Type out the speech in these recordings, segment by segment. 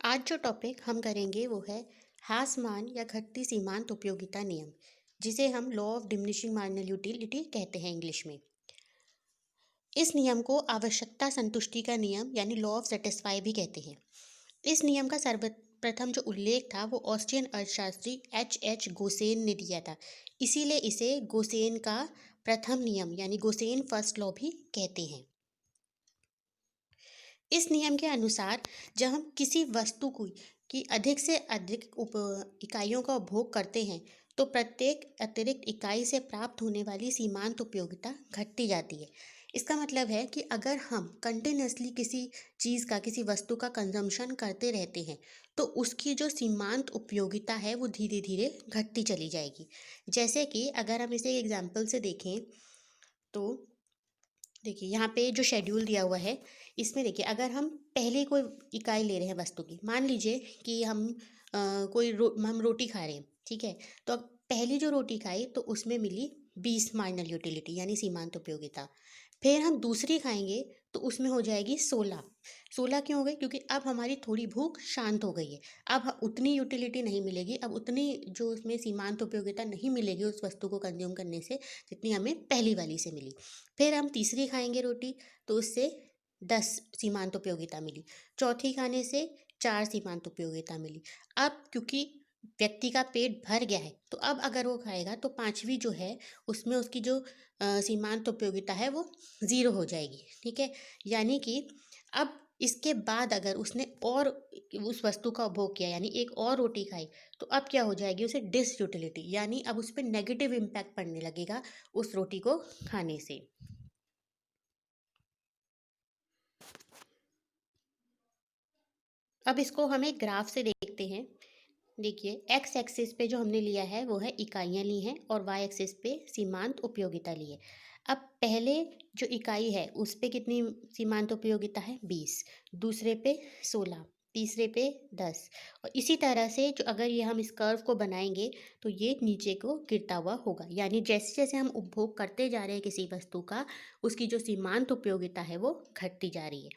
आज जो टॉपिक हम करेंगे वो है ह्रासमान या घटती सीमांत उपयोगिता नियम, जिसे हम law of diminishing marginal utility कहते हैं इंग्लिश में। इस नियम को आवश्यकता संतुष्टि का नियम यानी लॉ ऑफ सेटिस्फाई भी कहते हैं। इस नियम का सर्वप्रथम जो उल्लेख था वो ऑस्ट्रियन अर्थशास्त्री एच गोसेन ने दिया था। इसीलिए इसे गोसेन का प्रथम नियम यानी गोसेन फर्स्ट लॉ भी कहते हैं। इस नियम के अनुसार जब हम किसी वस्तु की अधिक से अधिक इकाइयों का उपभोग करते हैं तो प्रत्येक अतिरिक्त इकाई से प्राप्त होने वाली सीमांत उपयोगिता घटती जाती है। इसका मतलब है कि अगर हम कंटिन्यूसली किसी चीज़ का किसी वस्तु का कंजम्पशन करते रहते हैं तो उसकी जो सीमांत उपयोगिता है वो धीरे धीरे घटती चली जाएगी। जैसे कि अगर हम इसे एग्जाम्पल से देखें तो देखिए यहाँ पे जो शेड्यूल दिया हुआ है, इसमें देखिए अगर हम पहले कोई इकाई ले रहे हैं वस्तु की, मान लीजिए कि हम रोटी खा रहे हैं, ठीक है। तो अब पहली जो रोटी खाई तो उसमें मिली 20 मार्जिनल यूटिलिटी यानी सीमांत उपयोगिता। फिर हम दूसरी खाएंगे तो उसमें हो जाएगी 16। 16 क्यों हो गई? क्योंकि अब हमारी थोड़ी भूख शांत हो गई है। अब उतनी यूटिलिटी नहीं मिलेगी, अब उतनी जो उसमें सीमांत उपयोगिता नहीं मिलेगी उस वस्तु को कंज्यूम करने से, जितनी हमें पहली वाली से मिली। फिर हम तीसरी खाएंगे रोटी तो उससे 10 सीमांत उपयोगिता मिली। चौथी खाने से 4 सीमांत उपयोगिता मिली। अब क्योंकि व्यक्ति का पेट भर गया है तो अब अगर वो खाएगा तो पांचवी जो है उसमें उसकी जो सीमांत उपयोगिता है वो ज़ीरो हो जाएगी, ठीक है। यानी कि अब इसके बाद अगर उसने और उस वस्तु का उपभोग किया यानी एक और रोटी खाई तो अब क्या हो जाएगी, उसे डिस यूटिलिटी यानी अब उस पर नेगेटिव इम्पैक्ट पड़ने लगेगा उस रोटी को खाने से। अब इसको हम एक ग्राफ से देखते हैं। देखिए एक्स एक्सिस पे जो हमने लिया है वो है इकाइयाँ ली हैं और वाई एक्सिस पे सीमांत उपयोगिता ली है। अब पहले जो इकाई है उस पे कितनी सीमांत उपयोगिता है? 20। दूसरे पे 16। तीसरे पे 10। और इसी तरह से जो अगर ये हम इस कर्व को बनाएंगे तो ये नीचे को गिरता हुआ होगा, यानी जैसे जैसे हम उपभोग करते जा रहे हैं किसी वस्तु का उसकी जो सीमांत उपयोगिता है वो घटती जा रही है।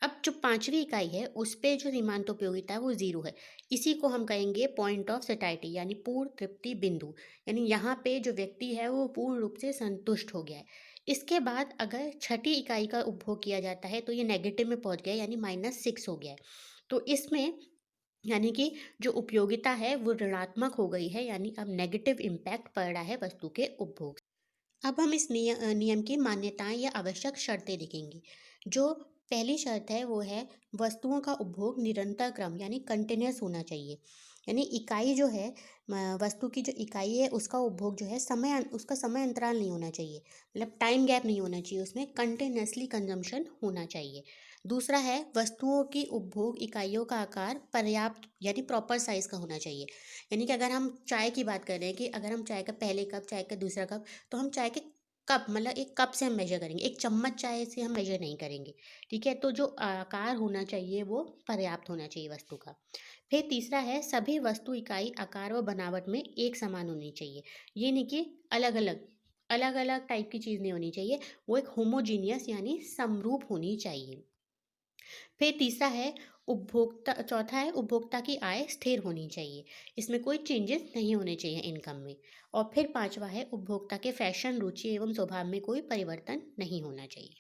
अब जो पांचवी इकाई है उस पे जो सीमांत उपयोगिता है वो ज़ीरो है। इसी को हम कहेंगे पॉइंट ऑफ सेटाइटी यानी पूर्ण तृप्ति बिंदु, यानी यहाँ पे जो व्यक्ति है वो पूर्ण रूप से संतुष्ट हो गया है। इसके बाद अगर छठी इकाई का उपभोग किया जाता है तो ये नेगेटिव में पहुंच गया यानी -6 हो गया है। तो इसमें यानी कि जो उपयोगिता है वो ऋणात्मक हो गई है, यानी अब नेगेटिव इम्पैक्ट पड़ रहा है वस्तु के उपभोग। अब हम इस नियम की मान्यताएं या आवश्यक शर्तें देखेंगे। जो पहली शर्त है वो है वस्तुओं का उपभोग निरंतर क्रम यानी कंटिन्यूस होना चाहिए। यानी इकाई जो है वस्तु की जो इकाई है उसका उपभोग जो है उसका समय अंतराल नहीं होना चाहिए, मतलब टाइम गैप नहीं होना चाहिए, उसमें कंटिन्यूसली कंजम्पशन होना चाहिए। दूसरा है वस्तुओं की उपभोग इकाइयों का आकार पर्याप्त यानी प्रॉपर साइज का होना चाहिए। यानी कि अगर हम चाय की बात कर रहे हैं कि अगर हम चाय का पहले कप चाय का दूसरा कप, तो हम चाय के कप मतलब एक कप से हम मेजर करेंगे, एक चम्मच चाय से हम मेजर नहीं करेंगे, ठीक है। तो जो आकार होना चाहिए वो पर्याप्त होना चाहिए वस्तु का। फिर तीसरा है सभी वस्तु इकाई आकार व बनावट में एक समान होनी चाहिए। ये नहीं कि अलग अलग टाइप की चीज़ नहीं होनी चाहिए, वो एक होमोजीनियस यानी समरूप होनी चाहिए। फिर तीसरा है उपभोक्ता चौथा है उपभोक्ता की आय स्थिर होनी चाहिए, इसमें कोई चेंजेस नहीं होने चाहिए इनकम में। और फिर पांचवा है उपभोक्ता के फैशन रुचि एवं स्वभाव में कोई परिवर्तन नहीं होना चाहिए।